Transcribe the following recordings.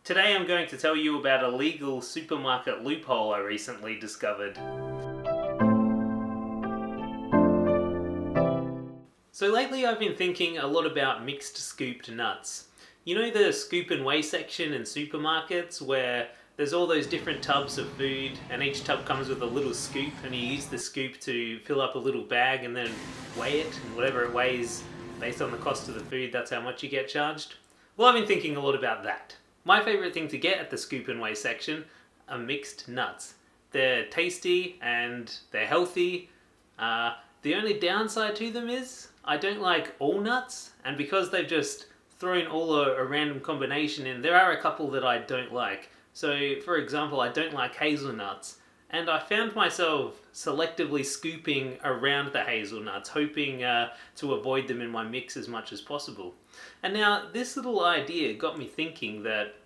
Today I'm going to tell you about a legal supermarket loophole I recently discovered. So lately I've been thinking a lot about mixed scooped nuts. You know the scoop and weigh section in supermarkets where there's all those different tubs of food and each tub comes with a little scoop and you use the scoop to fill up a little bag and then weigh it, and whatever it weighs based on the cost of the food, that's how much you get charged? Well, I've been thinking a lot about that. My favourite thing to get at the scoop and weigh section are mixed nuts. They're tasty and they're healthy. The only downside to them is I don't like all nuts, and because they've just thrown all a random combination in, there are a couple that I don't like. So, for example, I don't like hazelnuts, and I found myself selectively scooping around the hazelnuts, hoping to avoid them in my mix as much as possible. And now, this little idea got me thinking that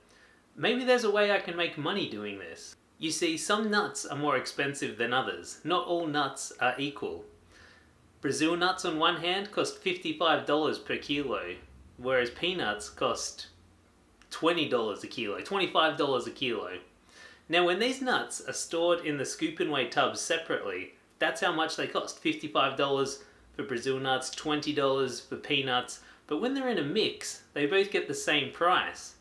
maybe there's a way I can make money doing this. You see, some nuts are more expensive than others. Not all nuts are equal. Brazil nuts on one hand cost $55 per kilo, whereas peanuts cost $20 a kilo, $25 a kilo. Now when these nuts are stored in the scoop and weigh tubs separately, that's how much they cost. $55 for Brazil nuts, $20 for peanuts, but when they're in a mix, they both get the same price.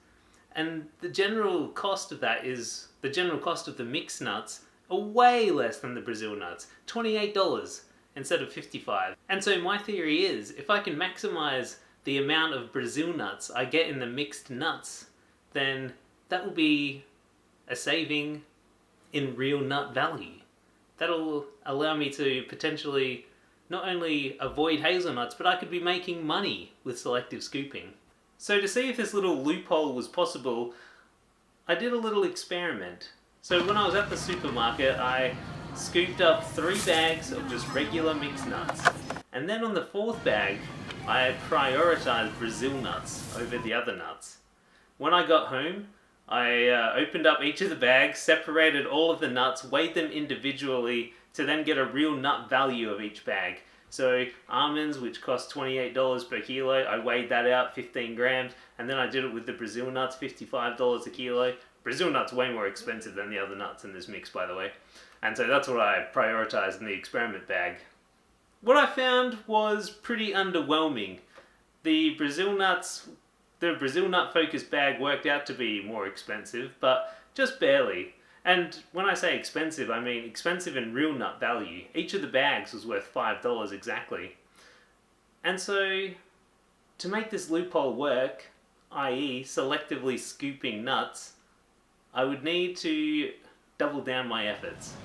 And the general cost of the mixed nuts are way less than the Brazil nuts, $28 instead of $55. And so my theory is, if I can maximize the amount of Brazil nuts I get in the mixed nuts, then that will be a saving in real nut value. That'll allow me to potentially not only avoid hazelnuts, but I could be making money with selective scooping. So to see if this little loophole was possible, I did a little experiment. So when I was at the supermarket, I scooped up 3 bags of just regular mixed nuts. And then on the 4th bag, I prioritized Brazil nuts over the other nuts. When I got home, I opened up each of the bags, separated all of the nuts, weighed them individually to then get a real nut value of each bag. So almonds, which cost $28 per kilo, I weighed that out, 15 grams, and then I did it with the Brazil nuts, $55 a kilo. Brazil nuts way more expensive than the other nuts in this mix, by the way. And so that's what I prioritized in the experiment bag. What I found was pretty underwhelming. The Brazil nut focused bag worked out to be more expensive, but just barely. And when I say expensive, I mean expensive in real nut value. Each of the bags was worth $5 exactly. And so, to make this loophole work, i.e. selectively scooping nuts, I would need to double down my efforts.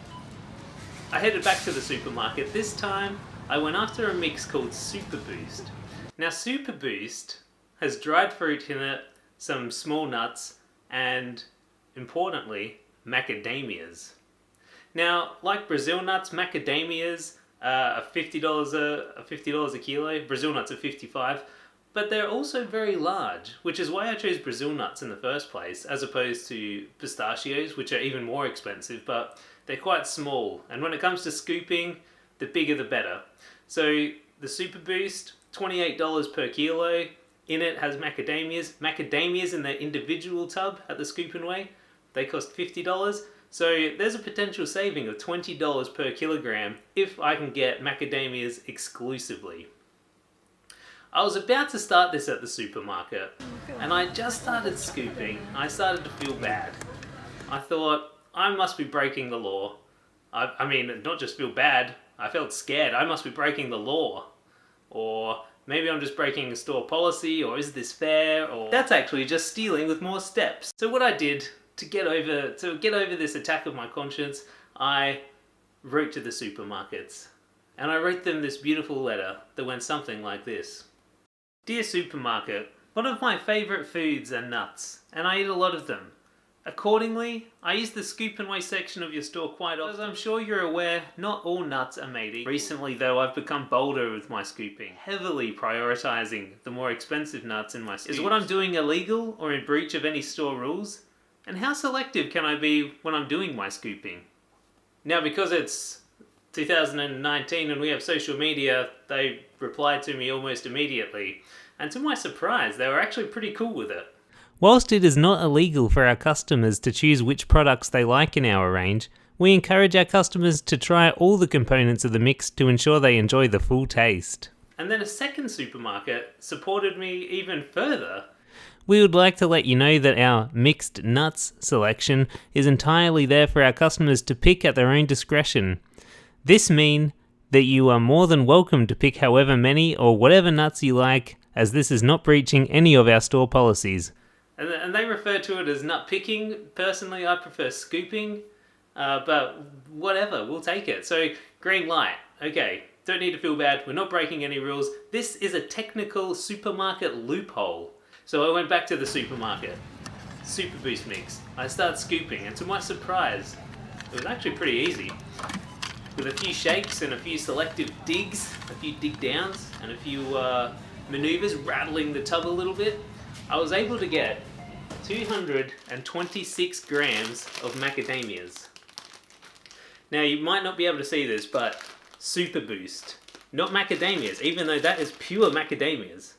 I headed back to the supermarket. This time, I went after a mix called Super Boost. Now Super Boost has dried fruit in it, some small nuts, and, importantly, macadamias. Now, like Brazil nuts, macadamias are $50 a kilo. Brazil nuts are $55, but they're also very large, which is why I chose Brazil nuts in the first place, as opposed to pistachios, which are even more expensive, but they're quite small. And when it comes to scooping, the bigger the better. So the Super Boost, $28 per kilo. In it has macadamias. Macadamias in their individual tub at the scoop and weigh, they cost $50. So there's a potential saving of $20 per kilogram if I can get macadamias exclusively. I was about to start this at the supermarket, and I just started scooping. I started to feel bad. I thought, I must be breaking the law. I mean, not just feel bad, I felt scared. I must be breaking the law. Or maybe I'm just breaking a store policy, or is this fair? Or that's actually just stealing with more steps. So what I did to get over this attack of my conscience, I wrote to the supermarkets. And I wrote them this beautiful letter that went something like this. Dear supermarket, one of my favourite foods are nuts, and I eat a lot of them. Accordingly, I use the scoop and weigh section of your store quite often. As I'm sure you're aware, not all nuts are made equal. Recently though, I've become bolder with my scooping, heavily prioritising the more expensive nuts in my scoops. Is what I'm doing illegal or in breach of any store rules? And how selective can I be when I'm doing my scooping? Now, because it's 2019 and we have social media, they replied to me almost immediately. And to my surprise, they were actually pretty cool with it. Whilst it is not illegal for our customers to choose which products they like in our range, we encourage our customers to try all the components of the mix to ensure they enjoy the full taste. And then a second supermarket supported me even further. We would like to let you know that our mixed nuts selection is entirely there for our customers to pick at their own discretion. This means that you are more than welcome to pick however many or whatever nuts you like, as this is not breaching any of our store policies. And they refer to it as nut picking. Personally, I prefer scooping, but whatever, we'll take it. So, green light. Okay, don't need to feel bad. We're not breaking any rules. This is a technical supermarket loophole. So I went back to the supermarket. Super Boost mix. I started scooping, and to my surprise, it was actually pretty easy. With a few shakes and a few selective digs, a few dig downs, and a few maneuvers, rattling the tub a little bit, I was able to get 226 grams of macadamias. Now you might not be able to see this, but Super Boost, not macadamias, even though that is pure macadamias.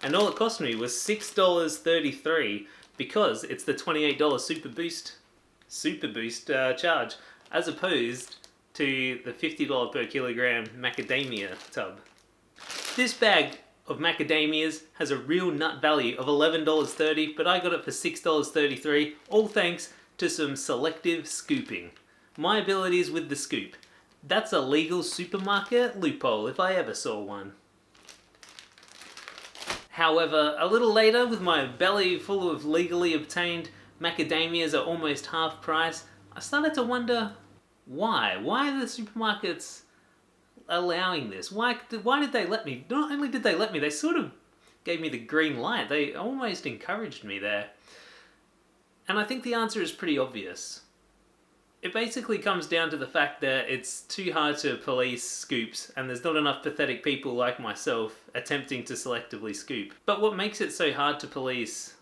And all it cost me was $6.33 because it's the $28 Super Boost charge, as opposed to the $50 per kilogram macadamia tub. This bag of macadamias has a real nut value of $11.30, but I got it for $6.33, all thanks to some selective scooping. My abilities with the scoop. That's a legal supermarket loophole if I ever saw one. However, a little later, with my belly full of legally obtained macadamias at almost half price, I started to wonder why? Why are the supermarkets allowing this? Why did they let me? Not only did they let me, they sort of gave me the green light. They almost encouraged me there. And I think the answer is pretty obvious. It basically comes down to the fact that it's too hard to police scoops, and there's not enough pathetic people like myself attempting to selectively scoop. But what makes it so hard to police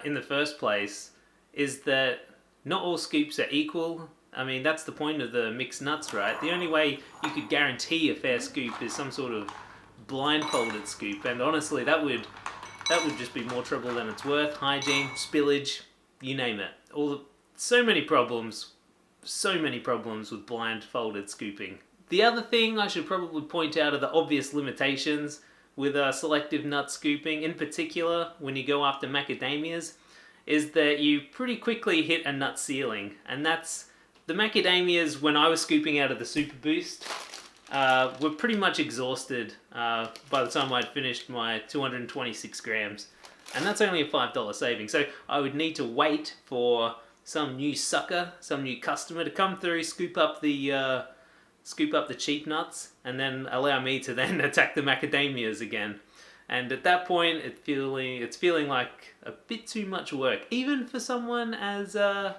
in the first place is that not all scoops are equal. I mean, that's the point of the mixed nuts, right? The only way you could guarantee a fair scoop is some sort of blindfolded scoop, and honestly, that would just be more trouble than it's worth. Hygiene, spillage, you name it. So many problems with blindfolded scooping. The other thing I should probably point out are the obvious limitations with selective nut scooping, in particular when you go after macadamias, is that you pretty quickly hit a nut ceiling, and that's the macadamias. When I was scooping out of the Super Boost, were pretty much exhausted by the time I'd finished my 226 grams, and that's only a $5 saving. So I would need to wait for some new sucker, some new customer to come through, scoop up the cheap nuts, and then allow me to then attack the macadamias again. And at that point, it's feeling like a bit too much work, even for someone as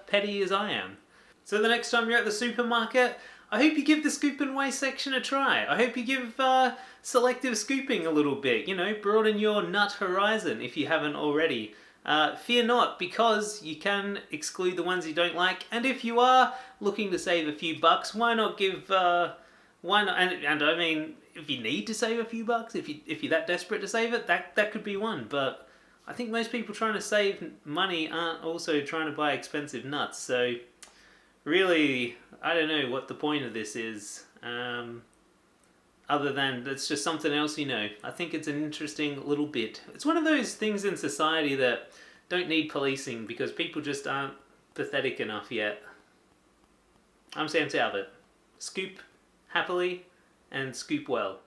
petty as I am. So the next time you're at the supermarket, I hope you give the scoop and weigh section a try. I hope you give selective scooping a little bit. Broaden your nut horizon if you haven't already. Fear not, because you can exclude the ones you don't like, and if you are looking to save a few bucks, why not give, and I mean, if you need to save a few bucks, if you're that desperate to save it, that could be one, but I think most people trying to save money aren't also trying to buy expensive nuts, so really, I don't know what the point of this is, other than it's just something else. I think it's an interesting little bit. It's one of those things in society that don't need policing because people just aren't pathetic enough yet. I'm Sam Talbot. Scoop happily and scoop well.